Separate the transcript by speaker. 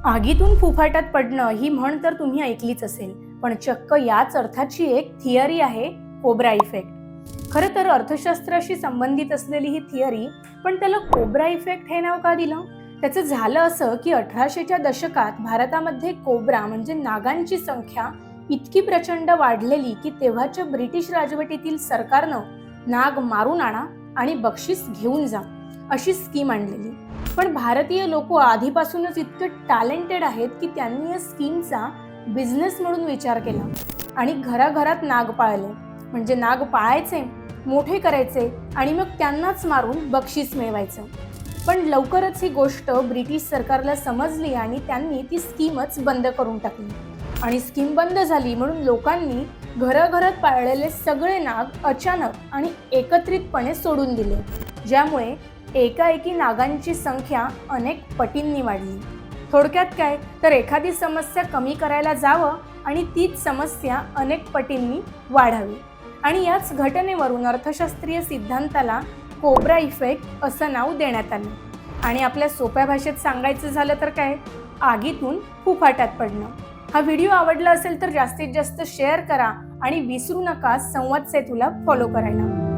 Speaker 1: आगीतून फुफाट्यात पडणं ही म्हण तर तुम्ही ऐकलीच असेल, पण चक्क याच अर्थाची एक थिअरी आहे, कोब्रा इफेक्ट. खरं तर अर्थशास्त्राशी संबंधित असलेली ही थिअरी, पण त्याला कोब्रा इफेक्ट हे नाव का दिलं? त्याचं झालं असं की 1800च्या दशकात भारतामध्ये कोब्रा म्हणजे नागांची संख्या इतकी प्रचंड वाढलेली की तेव्हाच्या ब्रिटिश राजवटीतील सरकारनं नाग मारून आणा आणि बक्षीस घेऊन जा अशी स्कीम आणलेली. पण भारतीय लोक आधीपासूनच इतके टॅलेंटेड आहेत की त्यांनी या स्कीमचा बिझनेस म्हणून विचार केला आणि घराघरात नाग पाळले. म्हणजे नाग पाळायचे, मोठे करायचे आणि मग त्यांनाच मारून बक्षीस मिळवायचं. पण लवकरच ही गोष्ट ब्रिटिश सरकारला समजली आणि त्यांनी ती स्कीमच बंद करून टाकली. आणि स्कीम बंद झाली म्हणून लोकांनी घराघरात पाळलेले सगळे नाग अचानक आणि एकत्रितपणे सोडून दिले, ज्यामुळे एकाएकी नागांची संख्या अनेक पटींनी वाढली. थोडक्यात काय तर एखादी समस्या कमी करायला जावं आणि तीच समस्या अनेक पटींनी वाढावी. आणि याच घटनेवरून अर्थशास्त्रीय सिद्धांताला कोब्रा इफेक्ट असं नाव देण्यात आलं. आणि आपल्या सोप्या भाषेत सांगायचं झालं तर काय, आगीतून फुफाट्यात पडणं. हा व्हिडिओ आवडला असेल तर जास्तीत जास्त शेअर करा आणि विसरू नका संवाद सेतूला फॉलो करायला.